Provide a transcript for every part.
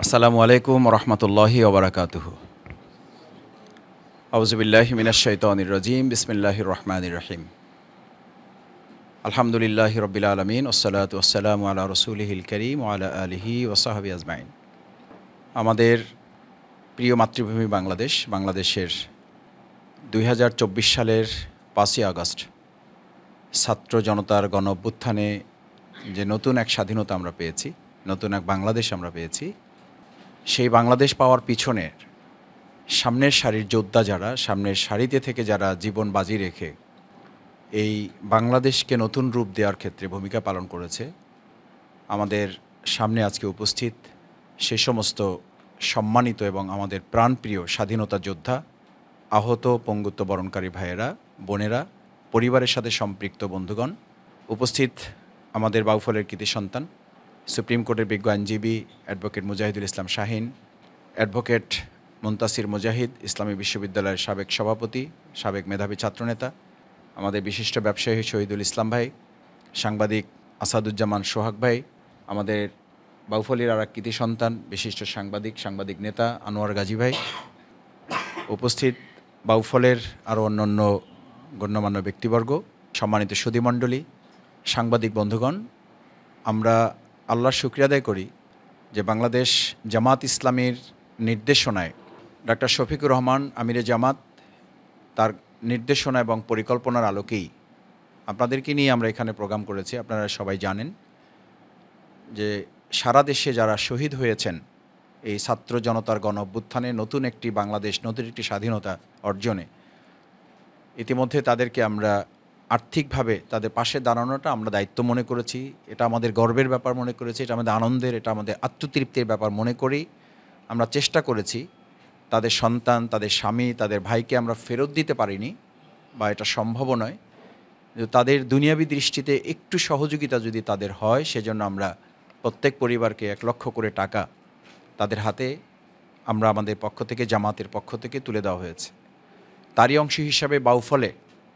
আসসালামু আলাইকুম রহমতুল্লাহি ওবরাকাতুহু। আউযুবিল্লাহি মিনাশ শাইতানির রাজিম। বিসমিল্লাহির রহমানির রহিম। আলহামদুলিল্লাহি রাব্বিল আলামিন ওয়াসসালাতু ওয়াসসালামু আলা রাসূলিহিল কারীম ওয়া আলা আলিহি ওয়া সাহবিহি আজমাইন। আমাদের প্রিয় মাতৃভূমি বাংলাদেশ, বাংলাদেশের ২০২৪ সালের ৫ই আগস্ট ছাত্র জনতার গণ অভ্যুত্থানে যে নতুন এক স্বাধীনতা আমরা পেয়েছি, নতুন এক বাংলাদেশ আমরা পেয়েছি, সেই বাংলাদেশ পাওয়ার পিছনের সামনের সারির যোদ্ধা যারা, সামনের সারিতে থেকে যারা জীবন বাজি রেখে এই বাংলাদেশকে নতুন রূপ দেওয়ার ক্ষেত্রে ভূমিকা পালন করেছে, আমাদের সামনে আজকে উপস্থিত সে সমস্ত সম্মানিত এবং আমাদের প্রাণপ্রিয় স্বাধীনতা যোদ্ধা, আহত পঙ্গুত্ব বরণকারী ভাইয়েরা, বোনেরা, পরিবারের সাথে সম্পৃক্ত বন্ধুগণ, উপস্থিত আমাদের বাউফলের কৃতি সন্তান, সুপ্রিম কোর্টের বিজ্ঞ আইনজীবী অ্যাডভোকেট মুজাহিদুল ইসলাম শাহীন, অ্যাডভোকেট মুনতাসির মুজাহিদ, ইসলামী বিশ্ববিদ্যালয়ের সাবেক সভাপতি, সাবেক মেধাবী ছাত্রনেতা, আমাদের বিশিষ্ট ব্যবসায়ী শহীদুল ইসলাম ভাই, সাংবাদিক আসাদুজ্জামান সোহাগ ভাই, আমাদের বাউফলীর আর এক কৃতি সন্তান, বিশিষ্ট সাংবাদিক নেতা আনোয়ার গাজী ভাই, উপস্থিত বাউফলের আরও অন্যান্য গণ্যমান্য ব্যক্তিবর্গ, সম্মানিত সুধীমণ্ডলী, সাংবাদিক বন্ধুগণ, আমরা আল্লাহর শুকরিয়া আদায় করি যে বাংলাদেশ জামাত ইসলামীর নির্দেশনায় ডক্টর শফিকুর রহমান আমিরে জামাত, তার নির্দেশনা এবং পরিকল্পনার আলোকেই আপনাদেরকে নিয়ে আমরা এখানে প্রোগ্রাম করেছি। আপনারা সবাই জানেন যে সারা দেশে যারা শহীদ হয়েছেন এই ছাত্র জনতার গণ অভ্যুত্থানে নতুন একটি বাংলাদেশ, নতুন একটি স্বাধীনতা অর্জনে, ইতিমধ্যে তাদেরকে আমরা আর্থিকভাবে তাদের পাশে দাঁড়ানোটা আমরা দায়িত্ব মনে করেছি। এটা আমাদের গর্বের ব্যাপার মনে করেছি, এটা আমাদের আনন্দের, এটা আমাদের আত্মতৃপ্তির ব্যাপার মনে করি। আমরা চেষ্টা করেছি তাদের সন্তান, তাদের স্বামী, তাদের ভাইকে আমরা ফেরত দিতে পারিনি বা এটা সম্ভবও নয়, তাদের দুনিয়াবী দৃষ্টিতে একটু সহযোগিতা যদি তাদের হয়, সেজন্য আমরা প্রত্যেক পরিবারকে ১ লক্ষ করে টাকা তাদের হাতে আমরা আমাদের পক্ষ থেকে, জামাতের পক্ষ থেকে তুলে দেওয়া হয়েছে। তারই অংশ হিসাবে বাউফলে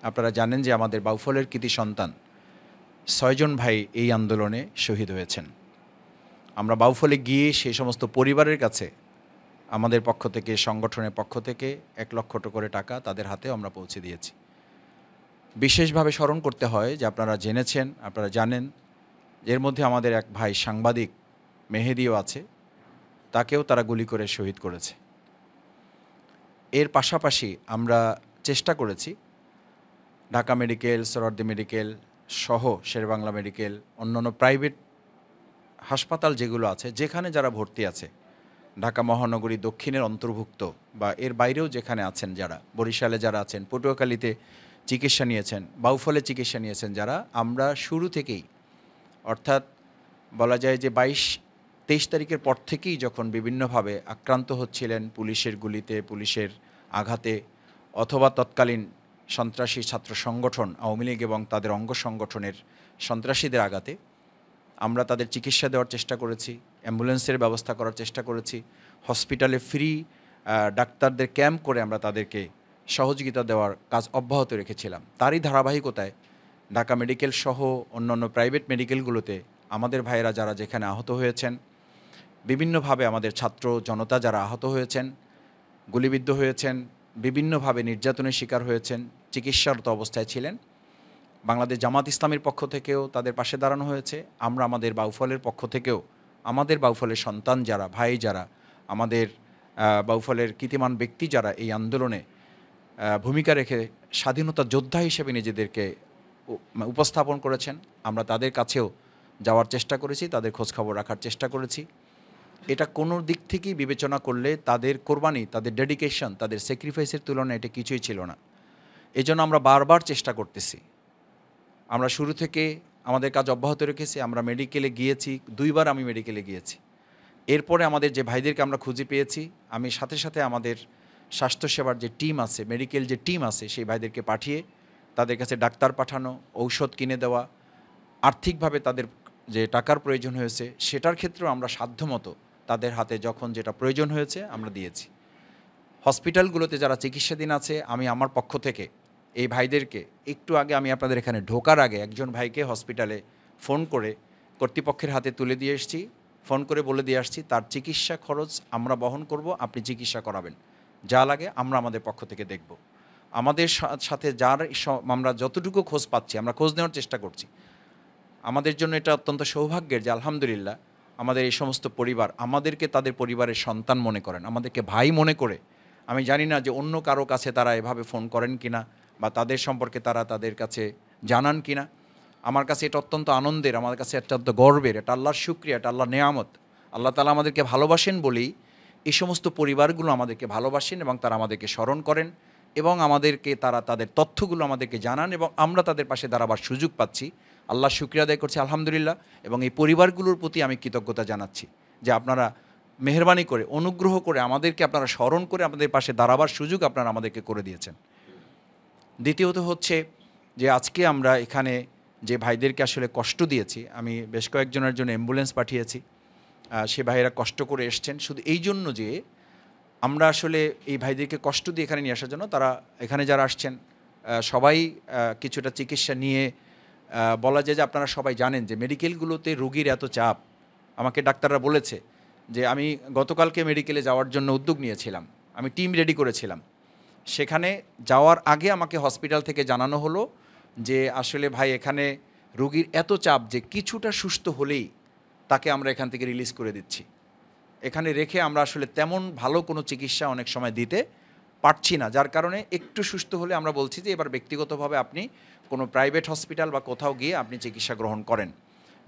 আপনারা জানেন যে আমাদের বাউফলের কৃতি সন্তান ৬ জন ভাই এই আন্দোলনে শহীদ হয়েছেন। আমরা বাউফলে গিয়ে সেই সমস্ত পরিবারের কাছে আমাদের পক্ষ থেকে, সংগঠনের পক্ষ থেকে ১ লক্ষ করে টাকা তাদের হাতে আমরা পৌঁছে দিয়েছি। বিশেষভাবে স্মরণ করতে হয় যে আপনারা জেনেছেন, আপনারা জানেন, এর মধ্যে আমাদের এক ভাই সাংবাদিক মেহেদিও আছে, তাকেও তারা গুলি করে শহীদ করেছে। এর পাশাপাশি আমরা চেষ্টা করেছি ঢাকা মেডিকেল, সোহরাওয়ার্দী মেডিকেল সহ শেরেবাংলা মেডিকেল, অন্যান্য প্রাইভেট হাসপাতাল যেগুলো আছে, যেখানে যারা ভর্তি আছে, ঢাকা মহানগরী দক্ষিণের অন্তর্ভুক্ত বা এর বাইরেও যেখানে আছেন যারা, বরিশালে যারা আছেন, পটুয়াখালীতে চিকিৎসা নিয়েছেন, বাউফলে চিকিৎসা নিয়েছেন যারা, আমরা শুরু থেকেই, অর্থাৎ বলা যায় যে ২২-২৩ তারিখের পর থেকেই যখন বিভিন্নভাবে আক্রান্ত হচ্ছিলেন পুলিশের গুলিতে, পুলিশের আঘাতে, অথবা তৎকালীন সন্ত্রাসী ছাত্র সংগঠন আওয়ামী লীগ এবং তাদের অঙ্গ সংগঠনের সন্ত্রাসীদের আঘাতে, আমরা তাদের চিকিৎসা দেওয়ার চেষ্টা করেছি, অ্যাম্বুলেন্সের ব্যবস্থা করার চেষ্টা করেছি, হসপিটালে ফ্রি ডাক্তারদের ক্যাম্প করে আমরা তাদেরকে সহযোগিতা দেওয়ার কাজ অব্যাহত রেখেছিলাম। তারই ধারাবাহিকতায় ঢাকা মেডিকেল সহ অন্যান্য প্রাইভেট মেডিকেলগুলোতে আমাদের ভাইয়েরা যারা যেখানে আহত হয়েছেন, বিভিন্নভাবে আমাদের ছাত্র জনতা যারা আহত হয়েছেন, গুলিবিদ্ধ হয়েছেন, বিভিন্নভাবে নির্যাতনের শিকার হয়েছেন, চিকিৎসারত অবস্থায় ছিলেন, বাংলাদেশ জামাত ইসলামীর পক্ষ থেকেও তাদের পাশে দাঁড়ানো হয়েছে। আমরা আমাদের বাউফলের পক্ষ থেকেও আমাদের বাউফলের সন্তান যারা, ভাই যারা, আমাদের বাউফলের কীর্তিমান ব্যক্তি যারা এই আন্দোলনে ভূমিকা রেখে স্বাধীনতা যোদ্ধা হিসেবে নিজেদেরকে উপস্থাপন করেছেন, আমরা তাদের কাছেও যাওয়ার চেষ্টা করেছি, তাদের খোঁজখবর রাখার চেষ্টা করেছি। এটা কোনো দিক থেকেই বিবেচনা করলে তাদের কোরবানি, তাদের ডেডিকেশন, তাদের স্যাক্রিফাইসের তুলনায় এটা কিছুই ছিল না। এজন্য আমরা বারবার চেষ্টা করতেছি। আমরা শুরু থেকে আমাদের কাজ অব্যাহত রেখেছি। আমরা মেডিকেলে গিয়েছি, ২ বার আমি মেডিকেলে গিয়েছি। এরপরে আমাদের যে ভাইদেরকে আমরা খুঁজে পেয়েছি, আমি সাথে সাথে আমাদের স্বাস্থ্যসেবার যে টিম আছে, মেডিকেল যে টিম আছে, সেই ভাইদেরকে পাঠিয়ে তাদের কাছে ডাক্তার পাঠানো, ঔষধ কিনে দেওয়া, আর্থিকভাবে তাদের যে টাকার প্রয়োজন হয়েছে সেটার ক্ষেত্রেও আমরা সাধ্যমতো তাদের হাতে যখন যেটা প্রয়োজন হয়েছে আমরা দিয়েছি। হসপিটালগুলোতে যারা চিকিৎসাধীন আছে, আমি আমার পক্ষ থেকে এই ভাইদেরকে, একটু আগে আমি আপনাদের এখানে ঢোকার আগে একজন ভাইকে হসপিটালে ফোন করে কর্তৃপক্ষের হাতে তুলে দিয়ে এসেছি। ফোন করে বলে দিয়ে আসছি, তার চিকিৎসা খরচ আমরা বহন করব, আপনি চিকিৎসা করাবেন, যা লাগে আমরা আমাদের পক্ষ থেকে দেখব। আমাদের সাথে যার আমরা যতটুকু খোঁজ পাচ্ছি, আমরা খোঁজ নেওয়ার চেষ্টা করছি। আমাদের জন্য এটা অত্যন্ত সৌভাগ্যের যে আলহামদুলিল্লাহ আমাদের এই সমস্ত পরিবার আমাদেরকে তাদের পরিবারের সন্তান মনে করেন, আমাদেরকে ভাই মনে করে। আমি জানি না যে অন্য কারো কাছে তারা এভাবে ফোন করেন কিনা বা তাদের সম্পর্কে তারা তাদের কাছে জানান কিনা। আমার কাছে এটা অত্যন্ত আনন্দের, আমার কাছে অত্যন্ত গর্বের, এটা আল্লাহর শুকরিয়া, এটা আল্লাহর নেয়ামত। আল্লাহ তাআলা আমাদেরকে ভালোবাসেন বলেই এই সমস্ত পরিবারগুলো আমাদেরকে ভালোবাসেন এবং তারা আমাদেরকে স্মরণ করেন এবং আমাদেরকে তারা তাদের তথ্যগুলো আমাদেরকে জানান এবং আমরা তাদের পাশে দাঁড়াবার সুযোগ পাচ্ছি। আল্লাহর শুকরিয়া আদায় করছি আলহামদুলিল্লাহ। এবং এই পরিবারগুলোর প্রতি আমি কৃতজ্ঞতা জানাচ্ছি যে আপনারা মেহেরবানি করে, অনুগ্রহ করে আমাদেরকে আপনারা স্মরণ করে আমাদের পাশে দাঁড়াবার সুযোগ আপনারা আমাদেরকে করে দিয়েছেন। দ্বিতীয়ত হচ্ছে যে আজকে আমরা এখানে যে ভাইদেরকে আসলে কষ্ট দিয়েছি, আমি বেশ কয়েকজনের জন্য অ্যাম্বুলেন্স পাঠিয়েছি, সে ভাইয়েরা কষ্ট করে এসছেন শুধু এই জন্য যে আমরা আসলে এই ভাইদেরকে কষ্ট দিয়ে এখানে নিয়ে আসার জন্য। তারা এখানে যারা আসছেন সবাই কিছুটা চিকিৎসা নিয়ে, বলা যায় যে আপনারা সবাই জানেন যে মেডিকেলগুলোতে রোগীর এত চাপ। আমাকে ডাক্তাররা বলেছে যে আমি গতকালকে মেডিকেলে যাওয়ার জন্য উদ্যোগ নিয়েছিলাম, আমি টিম রেডি করেছিলাম। সেখানে যাওয়ার আগে আমাকে হসপিটাল থেকে জানানো হলো যে আসলে ভাই এখানে রোগীর এত চাপ যে কিছুটা সুস্থ হলেই তাকে আমরা এখান থেকে রিলিজ করে দিচ্ছি। এখানে রেখে আমরা আসলে তেমন ভালো কোনো চিকিৎসা অনেক সময় দিতে পারছি না, যার কারণে একটু সুস্থ হলে আমরা বলছি যে এবার ব্যক্তিগতভাবে আপনি কোনো প্রাইভেট হসপিটাল বা কোথাও গিয়ে আপনি চিকিৎসা গ্রহণ করেন।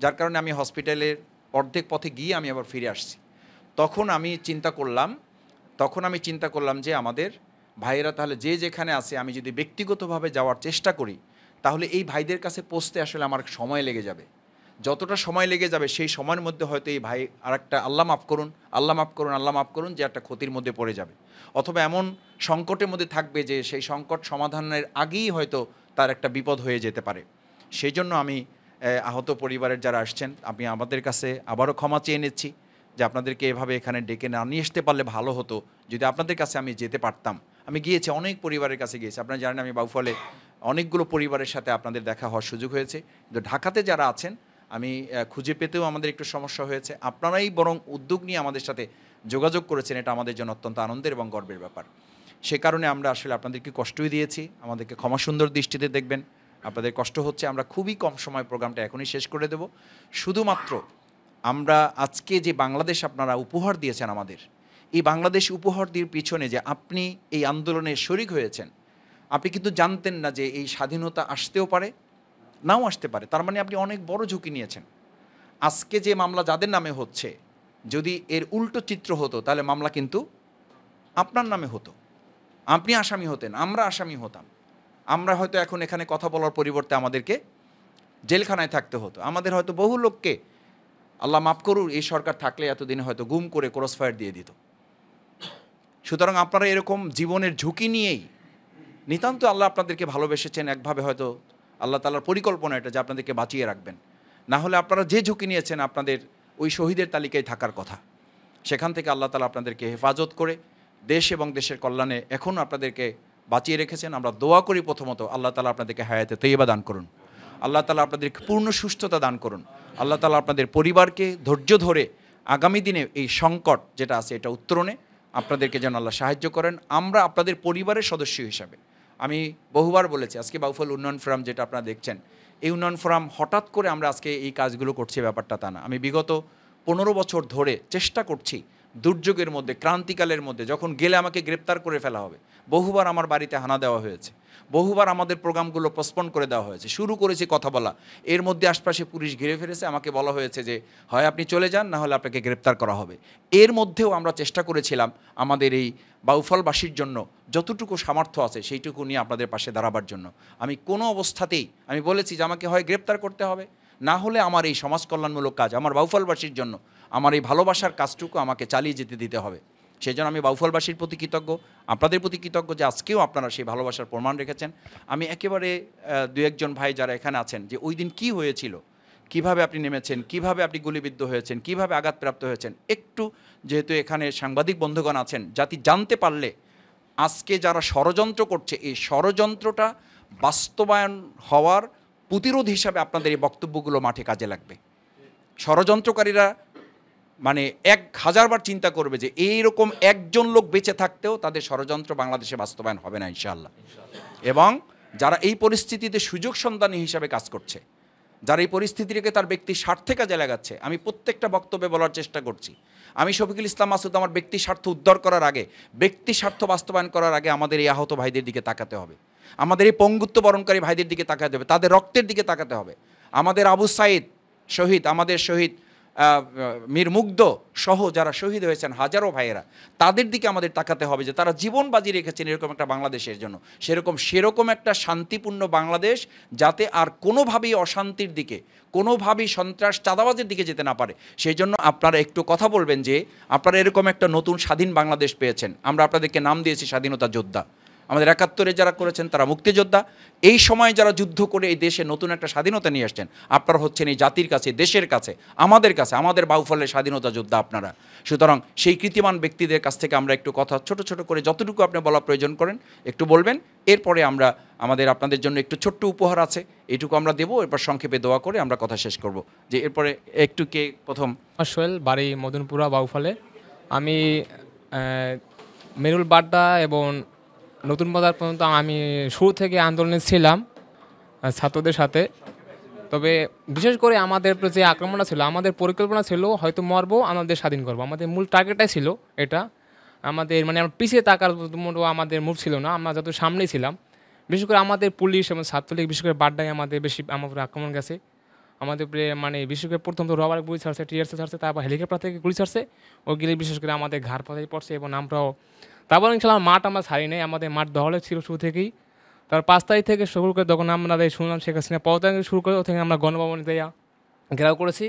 যার কারণে আমি হসপিটালের অর্ধেক পথে গিয়ে আমি আবার ফিরে আসছি। তখন আমি চিন্তা করলাম যে আমাদের ভাইয়েরা তাহলে যে যেখানে আছে, আমি যদি ব্যক্তিগতভাবে যাওয়ার চেষ্টা করি তাহলে এই ভাইদের কাছে পৌঁছতে আসলে আমার সময় লেগে যাবে। যতটা সময় লেগে যাবে সেই সময়ের মধ্যে হয়তো এই ভাই আরেকটা আল্লাহ মাফ করুন যে একটা ক্ষতির মধ্যে পড়ে যাবে, অথবা এমন সংকটের মধ্যে থাকবে যে সেই সংকট সমাধানের আগেই হয়তো তার একটা বিপদ হয়ে যেতে পারে। সেই জন্য আমি আহত পরিবারের যারা আসছেন, আমি আমাদের কাছে আবারও ক্ষমা চেয়ে নিচ্ছি যে আপনাদেরকে এভাবে এখানে ডেকে না নিয়ে আসতে পারলে ভালো হতো। যদি আপনাদের কাছে আমি যেতে পারতাম, আমি গিয়েছি, অনেক পরিবারের কাছে গিয়েছি। আপনারা জানেন আমি বাউফলে অনেকগুলো পরিবারের সাথে আপনাদের দেখা হওয়ার সুযোগ হয়েছে, কিন্তু ঢাকাতে যারা আছেন আমি খুঁজে পেতেও আমাদের একটু সমস্যা হয়েছে। আপনারাই বরং উদ্যোগ নিয়ে আমাদের সাথে যোগাযোগ করেছেন, এটা আমাদের জন্য অত্যন্ত আনন্দের এবং গর্বের ব্যাপার। সে কারণে আমরা আসলে আপনাদেরকে কষ্টই দিয়েছি, আমাদেরকে ক্ষমা সুন্দর দৃষ্টিতে দেখবেন। আপনাদের কষ্ট হচ্ছে, আমরা খুবই কম সময় প্রোগ্রামটা এখনই শেষ করে দেব। শুধুমাত্র আমরা আজকে যে বাংলাদেশ আপনারা উপহার দিয়েছেন আমাদের, এই বাংলাদেশ উপহার দিয়ে পিছনে যে আপনি এই আন্দোলনে শরিক হয়েছেন, আপনি কিন্তু জানতেন না যে এই স্বাধীনতা আসতেও পারে, নাও আসতে পারে। তার মানে আপনি অনেক বড় ঝুঁকি নিয়েছেন। আজকে যে মামলা যাদের নামে হচ্ছে, যদি এর উল্টো চিত্র হতো তাহলে মামলা কিন্তু আপনার নামে হতো, আপনি আসামি হতেন, আমরা আসামি হতাম। আমরা হয়তো এখন এখানে কথা বলার পরিবর্তে আমাদেরকে জেলখানায় থাকতে হতো। আমাদের হয়তো বহু লোককে, আল্লাহ মাফ করুন, এই সরকার থাকলে এতদিন হয়তো গুম করে ক্রসফায়ার দিয়ে দিত। সুতরাং আপনারা এরকম জীবনের ঝুঁকি নিয়েই, নিতান্ত আল্লাহ আপনাদেরকে ভালোবেসেছেন একভাবে, হয়তো আল্লাহ তাআলার পরিকল্পনা এটা যে আপনাদেরকে বাঁচিয়ে রাখবেন। না হলে আপনারা যে ঝুঁকি নিয়েছেন আপনাদের ওই শহীদের তালিকায় থাকার কথা, সেখান থেকে আল্লাহ তাআলা আপনাদেরকে হেফাজত করে দেশ এবং দেশের কল্যাণে এখনও আপনাদেরকে বাঁচিয়ে রেখেছেন। আমরা দোয়া করি প্রথমত আল্লাহ তাআলা আপনাদেরকে হায়াতে তৈয়বা দান করুন, আল্লাহ তাআলা আপনাদেরকে পূর্ণ সুস্থতা দান করুন, আল্লাহ তাআলা আপনাদের পরিবারকে ধৈর্য ধরে আগামী দিনে এই সংকট যেটা আছে এটা উত্তরণে আপনাদেরকে যেন আল্লাহ সাহায্য করেন। আমরা আপনাদের পরিবারের সদস্য হিসাবে, আমি বহুবার বলেছি, আজকে বাউফল উন্নয়ন ফোরাম যেটা আপনারা দেখছেন, এই উন্নয়ন ফোরাম হঠাৎ করে আমরা আজকে এই কাজগুলো করছি ব্যাপারটা তা না। আমি বিগত 15 বছর ধরে চেষ্টা করছি, দুর্যোগের মধ্যে, ক্রান্তিকালের মধ্যে, যখন গেলে আমাকে গ্রেপ্তার করে ফেলা হবে, বহুবার আমার বাড়িতে হানা দেওয়া হয়েছে, বহুবার আমাদের প্রোগ্রামগুলো পোস্টপোন করে দেওয়া হয়েছে। শুরু করেছি কথা বলা, এর মধ্যে আশপাশে পুলিশ ঘিরে ফেলেছে, আমাকে বলা হয়েছে যে হয় আপনি চলে যান, না হলে আপনাকে গ্রেপ্তার করা হবে। এর মধ্যেও আমরা চেষ্টা করেছিলাম আমাদের এই বাউফলবাসীর জন্য যতটুকু সামর্থ্য আছে সেইটুকু নিয়ে আপনাদের পাশে দাঁড়াবার জন্য। আমি কোনো অবস্থাতেই আমি বলেছি যে আমাকে হয় গ্রেপ্তার করতে হবে, না হলে আমার এই সমাজ কল্যাণমূলক কাজ, আমার বাউফলবাসীর জন্য আমার এই ভালোবাসার কাজটুকু আমাকে চালিয়ে যেতে দিতে হবে। সেই জন্য আমি বাউফলবাসীর প্রতি কৃতজ্ঞ, আপনাদের প্রতি কৃতজ্ঞ যে আজকেও আপনারা সেই ভালোবাসার প্রমাণ রেখেছেন। আমি একেবারে দু একজন ভাই যারা এখানে আছেন, যে ওই দিন কী হয়েছিল, কিভাবে আপনি নেমেছেন, কিভাবে আপনি গুলিবিদ্ধ হয়েছেন, কিভাবে আঘাতপ্রাপ্ত হয়েছেন, একটু যেহেতু এখানে সাংবাদিক বন্ধুগণ আছেন, জাতি জানতে পারলে আজকে যারা ষড়যন্ত্র করছে এই ষড়যন্ত্রটা বাস্তবায়ন হওয়ার প্রতিরোধ হিসাবে আপনাদের এই বক্তব্যগুলো মাঠে কাজে লাগবে। ষড়যন্ত্রকারীরা মানে 1000 বার চিন্তা করবে যে এইরকম একজন লোক বেঁচে থাকতেও তাদের ষড়যন্ত্র বাংলাদেশে বাস্তবায়ন হবে না ইনশাআল্লাহ। এবং যারা এই পরিস্থিতিতে সুযোগ সন্ধানী হিসাবে কাজ করছে, যারা এই পরিস্থিতিকে তার ব্যক্তির স্বার্থে কাজে লাগাচ্ছে, আমি প্রত্যেকটা বক্তব্যে বলার চেষ্টা করছি, আমি শফিকুল ইসলাম মাসুদ আমার ব্যক্তি স্বার্থ উদ্ধার করার আগে, ব্যক্তি স্বার্থ বাস্তবায়ন করার আগে আমাদের এই আহত ভাইদের দিকে তাকাতে হবে, আমাদের এই পঙ্গুত্ব বরণকারী ভাইদের দিকে তাকাতে হবে, তাদের রক্তের দিকে তাকাতে হবে, আমাদের আবু সাইদ শহীদ, আমাদের শহীদ মীর মুগ্ধ সহ যারা শহীদ হয়েছেন হাজারো ভাইয়েরা, তাদের দিকে আমাদের তাকাতে হবে যে তারা জীবন বাজি রেখেছেন এরকম একটা বাংলাদেশের জন্য, সেরকম একটা শান্তিপূর্ণ বাংলাদেশ যাতে আর কোনোভাবেই অশান্তির দিকে, কোনোভাবেই সন্ত্রাস চাঁদাবাজের দিকে যেতে না পারে। সেই জন্য আপনারা একটু কথা বলবেন যে আপনারা এরকম একটা নতুন স্বাধীন বাংলাদেশ পেয়েছেন, আমরা আপনাদেরকে নাম দিয়েছি স্বাধীনতা যোদ্ধা। আমাদের 71-এ যারা করেছেন তারা মুক্তিযোদ্ধা, এই সময় যারা যুদ্ধ করে এই দেশে নতুন একটা স্বাধীনতা নিয়ে আসছেন, আপনারা হচ্ছেন এই জাতির কাছে, দেশের কাছে, আমাদের কাছে, আমাদের বাউফলের স্বাধীনতা যোদ্ধা আপনারা। সুতরাং সেই কৃতিমান ব্যক্তিদের কাছ থেকে আমরা একটু কথা ছোট ছোট করে যতটুকু আপনি বলা প্রয়োজন করেন একটু বলবেন, এরপরে আমরা আপনাদের জন্য একটু ছোট্ট উপহার আছে, এইটুকু আমরা দেবো, এরপর সংক্ষেপে দোয়া করে আমরা কথা শেষ করব। যে এরপরে একটু কে প্রথম? সোহেল, বাড়ি মদনপুরা বাউফলে। আমি মেরুল বাড্ডা এবং নতুন বাজার পর্যন্ত আমি শুরু থেকে আন্দোলনে ছিলাম ছাত্রদের সাথে। তবে বিশেষ করে আমাদের যে আক্রমণটা ছিল, আমাদের পরিকল্পনা ছিল হয়তো মরবো, আমাদের স্বাধীন করবো, আমাদের মূল টার্গেটটাই ছিল এটা। আমাদের মানে আমরা পিছিয়ে তাকার মতো আমাদের মুখ ছিল না, আমরা যত সামনেই ছিলাম। বিশেষ করে আমাদের পুলিশ এবং ছাত্রলীগ, বিশেষ করে বাড্ডায় আমাদের বেশি আমার আক্রমণ গেছে। আমাদের মানে বিশেষ করে প্রথম তো রবার গুলি ছাড়ছে, টিয়ারসে ছাড়ছে, তারপর হেলিকপ্টার থেকে গুলি ছাড়ছে, ওইগুলি বিশেষ করে আমাদের ঘাড় পাতায় পড়ছে এবং আমরাও তারপর ইনশাল্লাহ মাঠ আমরা ছাড়ি নাই, আমাদের মাঠ দখলে ছিল শুরু থেকেই। তার 5 তারিখ থেকে শুরু করে যখন আমরা শুনলাম শেখ হাসিনা 5 তারিখ শুরু করে, থেকে আমরা গণভবনে দেয়া ঘেরাও করেছি।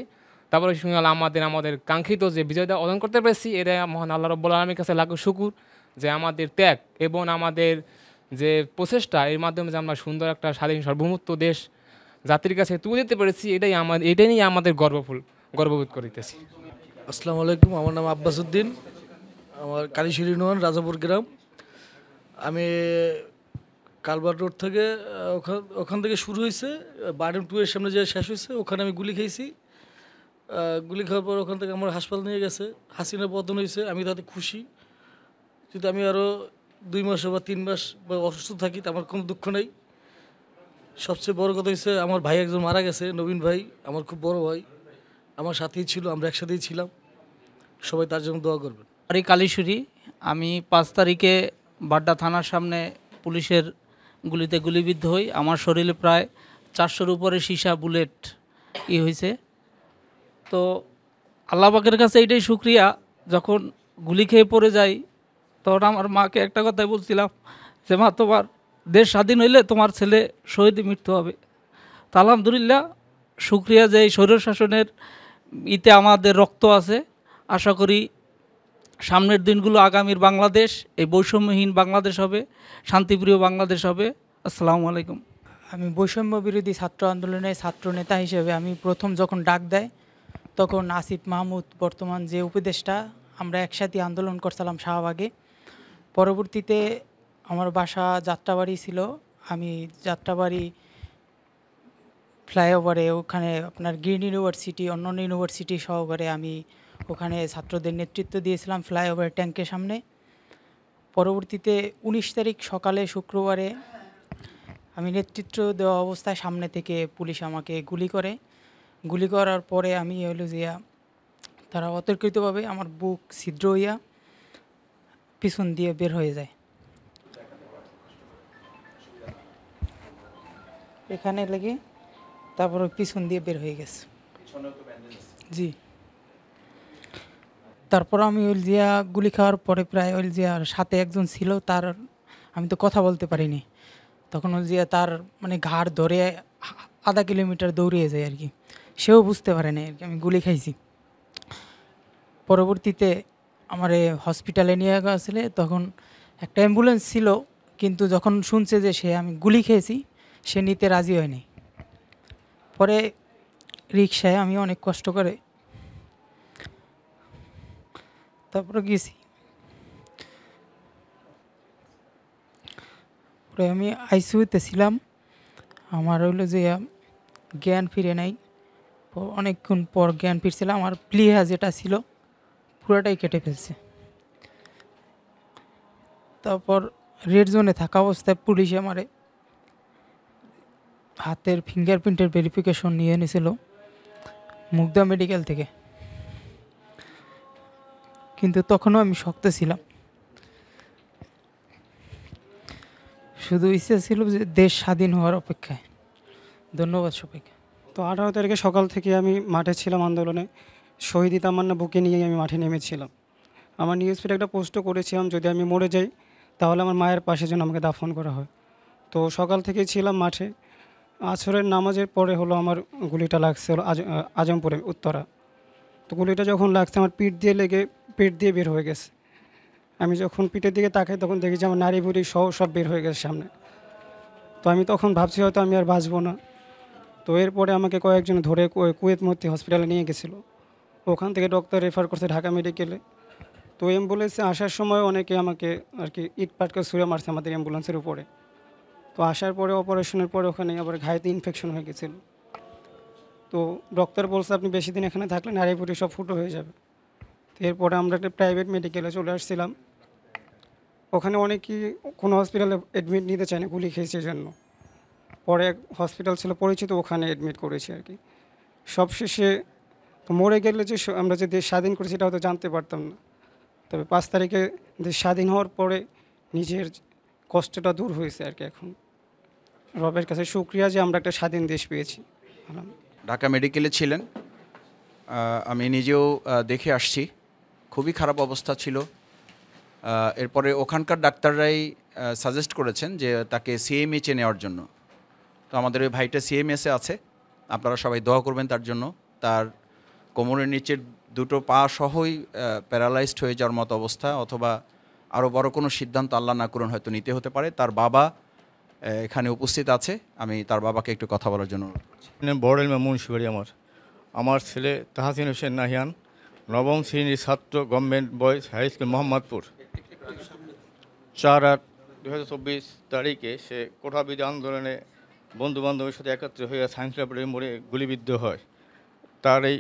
তারপরে শুনলাম আমাদের কাঙ্ক্ষিত যে বিজয়টা অর্জন করতে পেরেছি, এটা মহান আল্লাহ রাব্বুল আলামিনের কাছে লাখো শুকুর যে আমাদের ত্যাগ এবং আমাদের যে প্রচেষ্টা, এর মাধ্যমে যে আমরা সুন্দর একটা স্বাধীন সার্বভৌমত্ব দেশ জাতির কাছে তুলে দিতে পেরেছি, এটাই নিয়ে আমাদের গর্ববোধ করিতেছি। আসসালামু আলাইকুম, আমার নাম আব্বাস উদ্দিন, আমার কালীশিরি ইউনিয়ন রাজাপুর গ্রাম। আমি কালবার রোড থেকে ওখান থেকে শুরু হয়েছে, বারডেম 2 এর সামনে যে শেষ হয়েছে, ওখানে আমি গুলি খেয়েছি। গুলি খাওয়ার পর ওখান থেকে আমার হাসপাতাল নিয়ে গেছে, হাসিনা পতন হয়েছে, আমি তাতে খুশি। যদি আমি আরও 2 মাস বা 3 মাস বা অসুস্থ থাকি তা আমার কোনো দুঃখ নেই। সবচেয়ে বড় কথা হচ্ছে আমার ভাই একজন মারা গেছে, নবীন ভাই, আমার খুব বড় ভাই, আমার সাথেই ছিল, আমরা একসাথেই ছিলাম। সবাই তার জন্য দোয়া করবেন। বাড়ি কালীশুরি। আমি 5 তারিখে বাড্ডা থানার সামনে পুলিশের গুলিতে গুলিবিদ্ধ হই। আমার শরীরে প্রায় 400-র উপরে সীসা বুলেট হয়েছে। তো আল্লাহ পাকের কাছে এইটাই শুকরিয়া, যখন গুলি খেয়ে পড়ে যাই তখন আমার মাকে একটা কথাই বলছিলাম যে মা, তোমার দেশ স্বাধীন হইলে তোমার ছেলে শহীদে মৃত্যু হবে। তা আলহামদুলিল্লাহ, শুকরিয়া যে এই স্বৈর শাসনের আমাদের রক্ত আছে। আশা করি সামনের দিনগুলো আগামীর বাংলাদেশ এই বৈষম্যহীন বাংলাদেশ হবে, শান্তিপ্রিয় বাংলাদেশ হবে। আসসালামু আলাইকুম। আমি বৈষম্য বিরোধী ছাত্র আন্দোলনের ছাত্র নেতা হিসেবে আমি প্রথম যখন ডাক দেয় তখন আসিফ মাহমুদ বর্তমান যে উপদেষ্টা, আমরা একসাথে আন্দোলন করছিলাম শাহবাগে। পরবর্তীতে আমার বাসা যাত্রাবাড়ি ছিল, আমি যাত্রাবাড়ি ফ্লাইওভারে ওখানে আপনার গ্রিন ইউনিভার্সিটি, অন্যান্য ইউনিভার্সিটি সহকারে আমি ওখানে ছাত্রদের নেতৃত্ব দিয়েছিলাম ফ্লাইওভার ট্যাঙ্কের সামনে। পরবর্তীতে 19 তারিখ সকালে শুক্রবারে আমি নেতৃত্ব দেওয়া অবস্থায় সামনে থেকে পুলিশ আমাকে গুলি করে। গুলি করার পরে আমি হইল যে তারা অতর্কিতভাবে আমার বুক ছিদ্র হইয়া পিছন দিয়ে বের হয়ে যায়। এখানে লেগে তারপর পিছন দিয়ে বের হয়ে গেছে। জি, তারপর আমি ওই জিয়া গুলি খাওয়ার পরে প্রায় ওই জিয়ার সাথে একজন ছিল, তার আমি তো কথা বলতে পারিনি, তখন ওই জিয়া তার মানে ঘাড় ধরে আধা কিলোমিটার দৌড়িয়ে যায় আর কি, সেও বুঝতে পারে না আর কি আমি গুলি খাইছি। পরবর্তীতে আমার হসপিটালে নিয়ে গেছিলে, তখন একটা অ্যাম্বুলেন্স ছিল, কিন্তু যখন শুনছে যে আমি গুলি খেয়েছি সে নিতে রাজি হয়নি। পরে রিক্সায় আমি অনেক কষ্ট করে তারপরে গেছি। পরে আমি আইসিইউতে ছিলাম, আমার হইলো যে জ্ঞান ফিরে নাই, অনেকক্ষণ পর জ্ঞান ফিরছিলাম। আমার প্লিহা যেটা ছিল পুরোটাই কেটে ফেলছে। তারপর রেড জোনে থাকা অবস্থায় পুলিশ আমারে হাতের ফিঙ্গারপ্রিন্টের ভেরিফিকেশন নিয়ে এনেছিল মুগদা মেডিকেল থেকে, কিন্তু তখনও আমি শক্ত ছিলাম। শুধু ইচ্ছে ছিল যে দেশ স্বাধীন হওয়ার অপেক্ষায়। ধন্যবাদ সবাইকে। তো 18 তারিখে সকাল থেকে আমি মাঠে ছিলাম আন্দোলনে। শহীদ তামান্না বুকে নিয়ে আমি মাঠে নেমেছিলাম। আমার নিউজ ফিডে একটা পোস্টও করেছিলাম, যদি আমি মরে যাই তাহলে আমার মায়ের পাশে যেন আমাকে দাফন করা হয়। তো সকাল থেকেই ছিলাম মাঠে। আসরের নামাজের পরে হলো আমার গুলিটা লাগছে হলো আজমপুরে উত্তরা। তো গুলিটা যখন লাগছে আমার পিঠ দিয়ে লেগে পেট দিয়ে বের হয়ে গেছে। আমি যখন পিঠের দিকে তাকাই তখন দেখি যে আমার নাড়ি ভুড়ি সব বের হয়ে গেছে সামনে। তো আমি তখন ভাবছি হয়তো আমি আর বাঁচবো না। তো এরপরে আমাকে কয়েকজন ধরে কুয়েত মতি হসপিটালে নিয়ে গেছিলো। ওখান থেকে ডক্টর রেফার করছে ঢাকা মেডিকেলে। তো অ্যাম্বুলেন্সে আসার সময় অনেকে আমাকে আর কি ইট পাটকে ছুঁড়ে মারছে আমাদের অ্যাম্বুলেন্সের উপরে। তো আসার পরে অপারেশনের পরে ওখানে আবার ঘাইতে ইনফেকশন হয়ে গেছিল। তো ডক্টর বলছে আপনি বেশি দিন এখানে থাকলে নাড়ি ভুড়ি সব ফুটো হয়ে যাবে। তো এরপরে আমরা একটা প্রাইভেট মেডিকেলে চলে আসছিলাম। ওখানে অনেকেই কোনো হসপিটালে অ্যাডমিট নিতে চায় না গুলি খেয়েছে জন্য। পরে এক হসপিটাল ছিল পরিচিত, ওখানে অ্যাডমিট করেছি আর কি। সবশেষে তো মরে গেলে যে আমরা যে দেশ স্বাধীন করেছি সেটা হয়তো জানতে পারতাম না। তবে 5 তারিখে দেশ স্বাধীন হওয়ার পরে নিজের কষ্টটা দূর হয়েছে আর কি। এখন রবের কাছে শুকরিয়া যে আমরা একটা স্বাধীন দেশ পেয়েছি। ঢাকা মেডিকেলে ছিলেন, আমি নিজেও দেখে আসছি, খুবই খারাপ অবস্থা ছিল। এরপরে ওখানকার ডাক্তাররাই সাজেস্ট করেছেন যে তাকে সিএমএইচে নেওয়ার জন্য। তো আমাদের ওই ভাইটা সিএমএসে আছে, আপনারা সবাই দোয়া করবেন তার জন্য। তার কোমরের নিচের দুটো পা সহই প্যারালাইজড হয়ে যাওয়ার মতো অবস্থা, অথবা আরও বড় কোনো সিদ্ধান্ত আল্লাহ না করুন হয়তো নিতে হতে পারে। তার বাবা এখানে উপস্থিত আছে, আমি তার বাবাকে একটু কথা বলার জন্য অনুরোধ করছি। বড় মুন্সিবাড়ি। আমার ছেলে তাহসিন হোসেন নাহিয়ান, 9ম শ্রেণীর ছাত্র, government boys high school Mohammadpur. 4/8/2024 তারিখে সে কোঠাবিধি আন্দোলনে বন্ধুবান্ধবের সাথে একত্রে হয়ে সায়েন্স ল্যাবরেটরি মোড়ে গুলিবিদ্ধ হয়। তার এই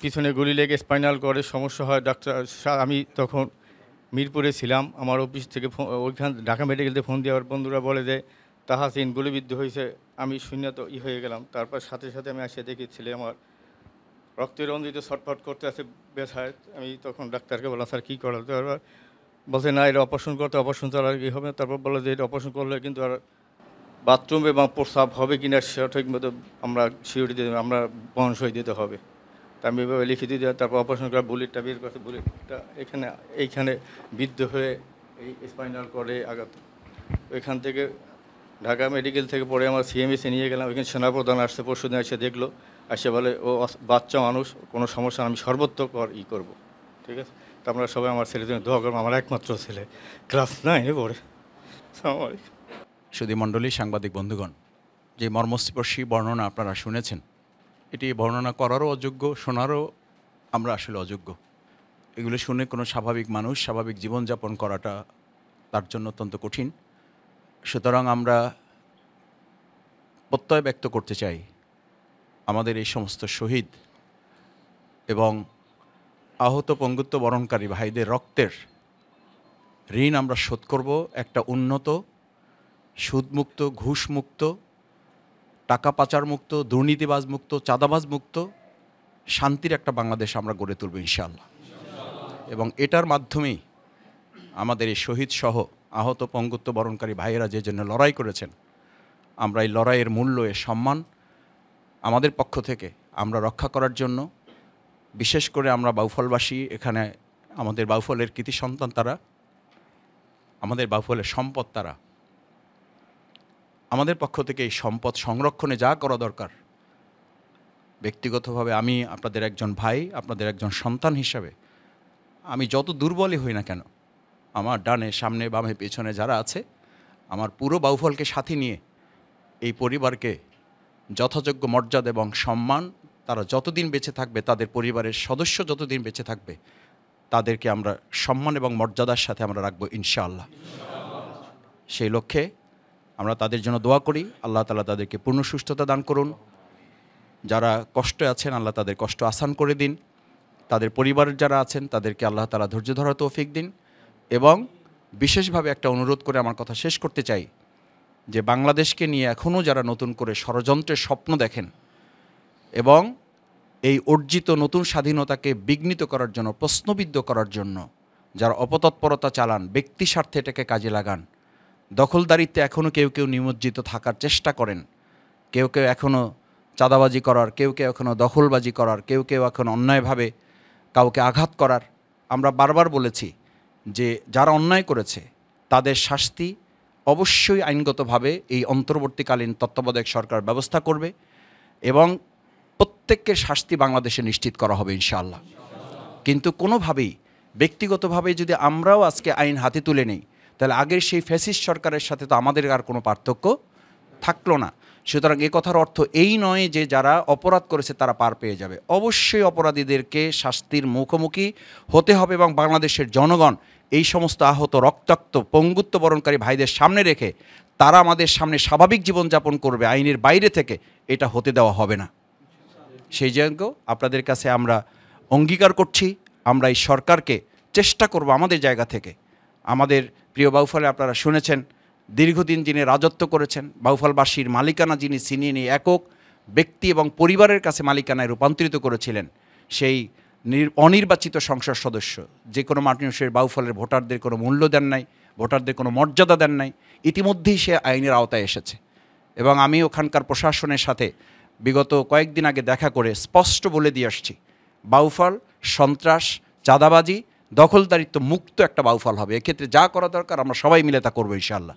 পিছনে গুলি লেগে স্পাইনাল কর্ডের সমস্যা হয়। আমি তখন মিরপুরে ছিলাম, আমার অফিস থেকে ওইখান ঢাকা মেডিকেলতে ফোন দিয়ে আমার বন্ধুরা বলে যে তাহসিন গুলিবিদ্ধ হয়েছে। আমি শূন্য তো হয়ে গেলাম। তারপর সাথে সাথে আমি এসে দেখি ছেলে আমার রক্তের রঞ্জিত ছটফট করতে আছে ব্যথায়। আমি তখন ডাক্তারকে বললাম স্যার কী করা? তারপর বলছে না, এটা অপারেশন করতে, অপারেশন ছাড়া আর কি হবে। তারপর বললো যে এটা অপারেশন করলে কিন্তু আর বাথরুম এবং প্রস্রাব হবে কিনা সঠিক মতো আমরা সিওরিটি দিতে, আমরা বহনসই দিতে হবে। তা আমি এভাবে লিখে দিয়ে তারপর অপারেশন করা বুলেটটা বের করতে, বুলেটটা এইখানে বিদ্ধ হয়ে এই স্পাইনাল কর্ডে আঘাত। ওইখান থেকে ঢাকা মেডিকেল থেকে পরে আমার সিএমএসে নিয়ে গেলাম। ওইখানে সেনাপ্রধান আসছে, পরশুদিন এসে দেখলো, এসে বলে ও বাচ্চা মানুষ, কোনো সমস্যা আমি সর্বোত্তকর করব। ঠিক আছে, তা আপনারা সবাই আমার ছেলের জন্য দোয়া করবো। আমার একমাত্র ছেলে ক্লাস 9-এ পড়ে। সুধী মণ্ডলী, সাংবাদিক বন্ধুগণ, যে মর্মস্পর্শী বর্ণনা আপনারা শুনেছেন, এটি বর্ণনা করারও অযোগ্য, শোনারও আমরা আসলে অযোগ্য। এগুলো শুনে কোনো স্বাভাবিক মানুষ স্বাভাবিক জীবনযাপন করাটা তার জন্য অত্যন্ত কঠিন। সুতরাং আমরা প্রত্যয় ব্যক্ত করতে চাই আমাদের এই সমস্ত শহীদ এবং আহত পঙ্গুত্ব বরণকারী ভাইদের রক্তের ঋণ আমরা শোধ করব একটা উন্নত, সুদমুক্ত, ঘুষমুক্ত, টাকা পাচার মুক্ত, দুর্নীতিবাজ মুক্ত, চাঁদাবাজ মুক্ত শান্তির একটা বাংলাদেশ আমরা গড়ে তুলব ইনশাআল্লাহ। এবং এটার মাধ্যমেই আমাদের এই শহীদ সহ আহত পঙ্গুত্ব বরণকারী ভাইয়েরা যে জন্য লড়াই করেছেন, আমরা এই লড়াইয়ের মূল্য, এর সম্মান আমাদের পক্ষ থেকে আমরা রক্ষা করার জন্য, বিশেষ করে আমরা বাউফলবাসী, এখানে আমাদের বাউফলের কৃতি সন্তান তারা, আমাদের বাউফলের সম্পদ তারা, আমাদের পক্ষ থেকে এই সম্পদ সংরক্ষণে যা করা দরকার, ব্যক্তিগতভাবে আমি আপনাদের একজন ভাই, আপনাদের একজন সন্তান হিসাবে আমি যত দুর্বলই হই না কেন, আমার ডানে, সামনে, বামে, পেছনে যারা আছে, আমার পুরো বাউফলকে সাথে নিয়ে এই পরিবারকে যথাযোগ্য মর্যাদা এবং সম্মান, তারা যতদিন বেঁচে থাকবে, তাদের পরিবারের সদস্য যতদিন বেঁচে থাকবে, তাদেরকে আমরা সম্মান এবং মর্যাদার সাথে আমরা রাখবো ইনশাআল্লাহ। সেই লক্ষ্যে আমরা তাদের জন্য দোয়া করি, আল্লাহ তাআলা তাদেরকে পূর্ণ সুস্থতা দান করুন। যারা কষ্টে আছেন, আল্লাহ তাদের কষ্ট আসান করে দিন। তাদের পরিবার যারা আছেন তাদেরকে আল্লাহ তাআলা ধৈর্য ধরার তৌফিক দিন। এবং বিশেষভাবে একটা অনুরোধ করে আমার কথা শেষ করতে চাই যে বাংলাদেশকে নিয়ে এখনও যারা নতুন করে ষড়যন্ত্রের স্বপ্ন দেখেন এবং এই অর্জিত নতুন স্বাধীনতাকে বিঘ্নিত করার জন্য, প্রশ্নবিদ্ধ করার জন্য যারা অপতৎপরতা চালান, ব্যক্তি স্বার্থে এটাকে কাজে লাগান, দখলদারিত্বে এখনও কেউ কেউ নিমজ্জিত থাকার চেষ্টা করেন, কেউ কেউ এখনও চাঁদাবাজি করার, কেউ কেউ এখনও দখলবাজি করার, কেউ কেউ এখন অন্যায়ভাবে কাউকে আঘাত করার, আমরা বারবার বলেছি যে যারা অন্যায় করেছে তাদের শাস্তি অবশ্যই আইনগতভাবে এই অন্তর্বর্তীকালীন তত্ত্বাবধায়ক সরকার ব্যবস্থা করবে এবং প্রত্যেকের শাস্তি বাংলাদেশে নিশ্চিত করা হবে ইনশাআল্লাহ। কিন্তু কোনোভাবেই ব্যক্তিগতভাবে যদি আমরাও আজকে আইন হাতে তুলে নিই তাহলে আগের সেই ফ্যাসিস্ট সরকারের সাথে তো আমাদের আর কোনো পার্থক্য থাকলো না। সুতরাং এ কথার অর্থ এই নয় যে যারা অপরাধ করেছে তারা পার পেয়ে যাবে। অবশ্যই অপরাধীদেরকে শাস্তির মুখোমুখি হতে হবে এবং বাংলাদেশের জনগণ এই সমস্ত আহত, রক্তাক্ত, পঙ্গুত্ব বরণকারী ভাইদের সামনে রেখে তারা আমাদের সামনে স্বাভাবিক জীবনযাপন করবে, আইনের বাইরে থেকে এটা হতে দেওয়া হবে না। সেই জন্য আপনাদের কাছে আমরা অঙ্গীকার করছি, আমরা এই সরকারকে চেষ্টা করব আমাদের জায়গা থেকে। আমাদের প্রিয় বাউফলে আপনারা শুনেছেন দীর্ঘদিন যিনি রাজত্ব করেছেন, বাউফলবাসীর মালিকানা যিনি ছিনিয়ে নিয়ে একক ব্যক্তি এবং পরিবারের কাছে মালিকানায় রূপান্তরিত করেছিলেন, সেই অনির্বাচিত সংসদ সদস্য যে কোনো মানুষের বাউফলের ভোটারদের কোনো মূল্য দেন নাই, ভোটারদের কোনো মর্যাদা দেন নাই, ইতিমধ্যেই সে আইনের আওতায় এসেছে। এবং আমি ওখানকার প্রশাসনের সাথে বিগত কয়েকদিন আগে দেখা করে স্পষ্ট বলে দিয়ে আসছি, বাউফল সন্ত্রাস, চাঁদাবাজি, দখলদারিত্ব মুক্ত একটা বাউফল হবে। এক্ষেত্রে যা করা দরকার আমরা সবাই মিলে তা করবো ইনশাআল্লাহ।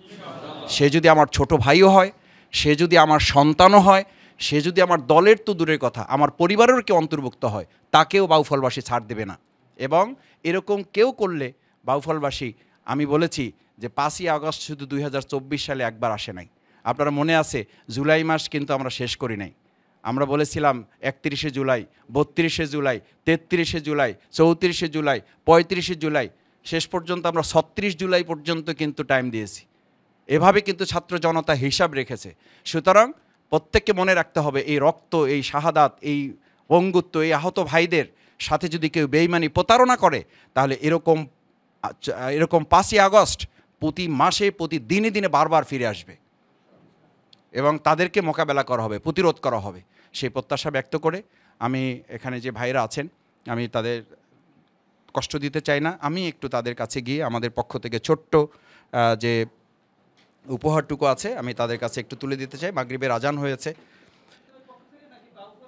সে যদি আমার ছোট ভাইও হয়, সে যদি আমার সন্তানও হয়, সে যদি আমার দলের তো দূরের কথা আমার পরিবারের কেউ অন্তর্ভুক্ত হয়, তাকেও বাউফলবাসী ছাড় দেবে না। এবং এরকম কেউ করলে বাউফলবাসী, আমি বলেছি যে 5ই আগস্ট শুধু 2024 সালে একবার আসে নাই। আপনারা মনে আছে জুলাই মাস কিন্তু আমরা শেষ করি নাই। আমরা বলেছিলাম 31শে জুলাই, 32শে জুলাই, 33শে জুলাই, 34শে জুলাই, 35শে জুলাই, শেষ পর্যন্ত আমরা 36 জুলাই পর্যন্ত কিন্তু টাইম দিয়েছি। এভাবে কিন্তু ছাত্র জনতা হিসাব রেখেছে। সুতরাং প্রত্যেককে মনে রাখতে হবে এই রক্ত, এই শাহাদাত, এই পঙ্গুত্ব, এই আহত ভাইদের সাথে যদি কেউ বেইমানি, প্রতারণা করে তাহলে এরকম 5ই আগস্ট প্রতি মাসে, প্রতি দিনে দিনে বারবার ফিরে আসবে এবং তাদেরকে মোকাবেলা করা হবে, প্রতিরোধ করা হবে। সেই প্রত্যাশা ব্যক্ত করে আমি এখানে যে ভাইরা আছেন, আমি তাদের কষ্ট দিতে চাই না, আমি একটু তাদের কাছে গিয়ে আমাদের পক্ষ থেকে ছোট্ট যে উপহারটুকু আছে আমি তাদের কাছে একটু তুলে দিতে চাই। মাগরিবের আজান হয়েছে।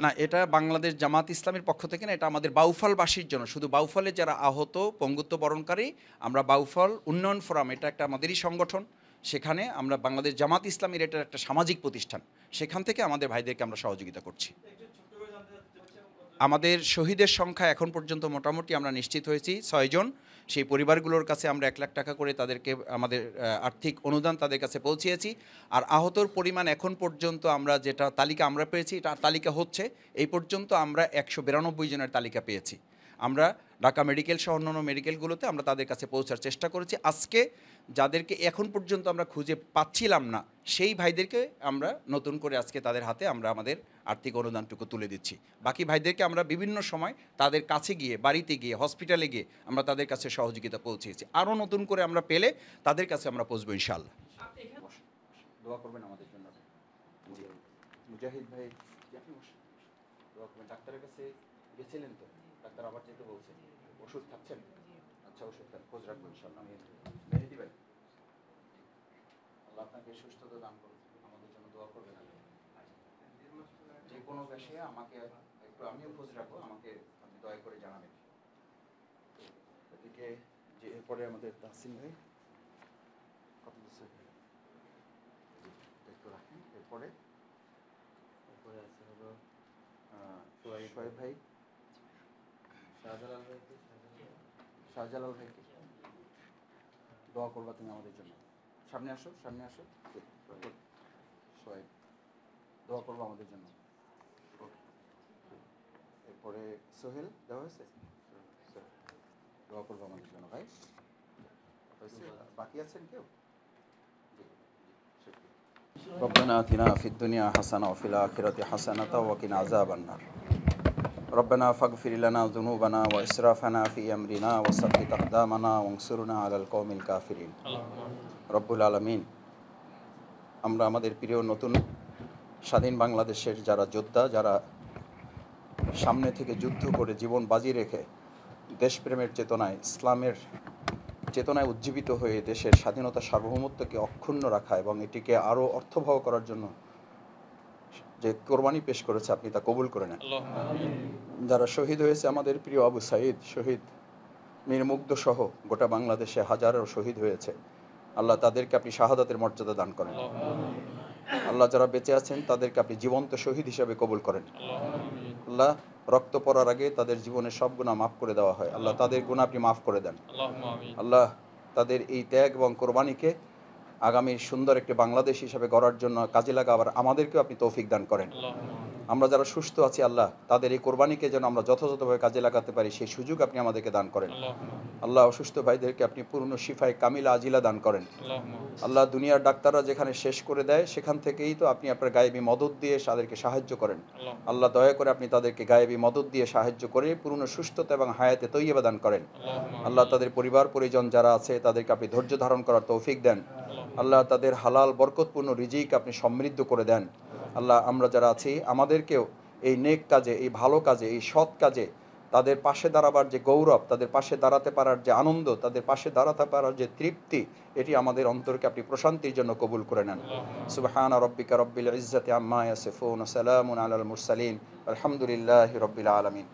না, এটা বাংলাদেশ জামাত ইসলামের পক্ষ থেকে না, এটা আমাদের বাউফলবাসীর জন্য, শুধু বাউফলে যারা আহত, পঙ্গুত্ব বরণকারী, আমরা বাউফল উন্নয়ন ফোরাম, এটা একটা আমাদেরই সংগঠন, সেখানে আমরা বাংলাদেশ জামাত ইসলামের এটা একটা সামাজিক প্রতিষ্ঠান, সেখান থেকে আমাদের ভাইদেরকে আমরা সহযোগিতা করছি। আমাদের শহীদের সংখ্যা এখন পর্যন্ত মোটামুটি আমরা নিশ্চিত হয়েছি 6 জন। সেই পরিবারগুলোর কাছে আমরা 1 লাখ টাকা করে তাদেরকে আমাদের আর্থিক অনুদান তাদের কাছে পৌঁছিয়েছি। আর আহতর পরিমাণ এখন পর্যন্ত আমরা যেটা তালিকা আমরা পেয়েছি, এটা তালিকা হচ্ছে, এই পর্যন্ত আমরা 192 জনের তালিকা পেয়েছি। আমরা ঢাকা মেডিকেল সহ অন্যান্য মেডিকেলগুলোতে আমরা তাদের কাছে পৌঁছার চেষ্টা করেছি। আজকে যাদেরকে এখন পর্যন্ত আমরা খুঁজে পাচ্ছিলাম না, সেই ভাইদেরকে আমরা নতুন করে আজকে তাদের হাতে আমরা আমাদের আর্থিক অনুদানটুকু তুলে দিচ্ছি। বাকি ভাইদেরকে আমরা বিভিন্ন সময় তাদের কাছে গিয়ে, বাড়িতে গিয়ে, হসপিটালে গিয়ে আমরা তাদের কাছে সহযোগিতা পৌঁছেছি। আরও নতুন করে আমরা পেলে তাদের কাছে আমরা পৌঁছবো ইনশাআল্লাহ। দোয়া করবেন আমাদের জন্য। জি মুজাহিদ ভাই, আপনি দোয়া করবেন। ডাক্তারের কাছে গেছিলেন তো? ডাক্তার আবার যেতে বলছেন। ওষুধ খাচ্ছেন? আচ্ছা, ওষুধ খান, খোঁজ রাখবো ইনশাআল্লাহ। মেহেদি ভাই, আল্লাহ আপনাকে সুস্থতা দান করুন, আমাদের জন্য দোয়া করবেন। যে কোনো বেশে আমাকে একটু, আমিও খোঁজ রাখবো, আমাকে আপনি দয়া করে জানাবেন। এদিকে যে এরপরে আমাদের তাহসিন ভাই কত দিচ্ছে একটু রাখেন। এরপরে আছে হলো সোহাইব ভাই, শাহজালাল ভাইকে, শাহজালাল ভাইকে দোয়া করবা তুমি আমাদের জন্য। সামনে আসো, সামনে আসো। সোহাইব, দোয়া করবো আমাদের জন্য। এরপরে সোহেল দেওয়া হয়েছে, দোয়া করবো আমাদের জন্য। ভাই বাকি আছেন কেউ? ربنا آتنا في الدنيا حسنة وفي الآخرة حسنة وقنا عذاب النار ربنا فاغفر لنا ذنوبنا وإسرافنا في أمرنا وثبت أقدامنا وانصرنا على القوم الكافرين রব্বুল আলামিন, আমরা আমাদের প্রিয় নতুন স্বাধীন বাংলাদেশের যারা যোদ্ধা, যারা সামনে থেকে যুদ্ধ করে জীবন বাজি রেখে দেশপ্রেমের চেতনায়, ইসলামের চেতনায় উজ্জীবিত হয়ে দেশের স্বাধীনতা সার্বভৌমত্বকে অক্ষুণ্ণ রাখা এবং এটিকে আরও অর্থবহ করার জন্য যে কোরবানি পেশ করেছে, আপনি তা কবুল করে নেন। যারা শহীদ হয়েছে, আমাদের প্রিয় আবু সাঈদ শহীদ, মীর মুগ্ধ সহ গোটা বাংলাদেশে হাজারো শহীদ হয়েছে, আল্লাহ তাদেরকে আপনি শাহাদাতের মর্যাদা দান করেন। আল্লাহ যারা বেঁচে আছেন তাদেরকে আপনি জীবন্ত শহীদ হিসাবে কবুল করেন। আল্লাহ রক্ত পড়ার আগে তাদের জীবনের সব গুনাহ মাফ করে দেওয়া হয়, আল্লাহ তাদের গুনাহ আপনি মাফ করে দেন। আল্লাহ তাদের এই ত্যাগ এবং কোরবানিকে আগামীর সুন্দর একটি বাংলাদেশ হিসাবে গড়ার জন্য কাজে লাগাবার আমাদেরকেও আপনি তৌফিক দান করেন। আমরা যারা সুস্থ আছি, আল্লাহ তাদের এই কোরবানিকে যেন আমরা যথাযথভাবে কাজে লাগাতে পারি সেই সুযোগ আপনি আমাদেরকে দান করেন। আল্লাহ অসুস্থ ভাইদেরকে আপনি পূর্ণ শিফায় কামিলা আজিলা দান করেন। আল্লাহ দুনিয়ার ডাক্তাররা যেখানে শেষ করে দেয় সেখান থেকেই তো আপনি আপনার গায়েবী মদত দিয়ে তাদেরকে সাহায্য করেন। আল্লাহ দয়া করে আপনি তাদেরকে গায়েবী মদত দিয়ে সাহায্য করে পূর্ণ সুস্থতা এবং হায়াতে তৈয়বা দান করেন। আল্লাহ তাদের পরিবার পরিজন যারা আছে তাদেরকে আপনি ধৈর্য ধারণ করার তৌফিক দেন। আল্লাহ তাদের হালাল বরকতপূর্ণ রিজিক আপনি সমৃদ্ধ করে দেন। আল্লাহ আমরা যারা আছি আমাদেরকেও এই নেক কাজে, এই ভালো কাজে, এই সৎ কাজে তাদের পাশে দাঁড়াবার যে গৌরব, তাদের পাশে দাঁড়াতে পারার যে আনন্দ, তাদের পাশে দাঁড়াতে পারার যে তৃপ্তি, এটি আমাদের অন্তরকে আপনি প্রশান্তির জন্য কবুল করে নেন। সুবহানা রব্বিকা রব্বিল ইজ্জাতি আম্মা ইয়াসিফুন ওয়া সালামুন আলাল মুরসালিন আলহামদুলিল্লাহি রব্বিল আলামিন।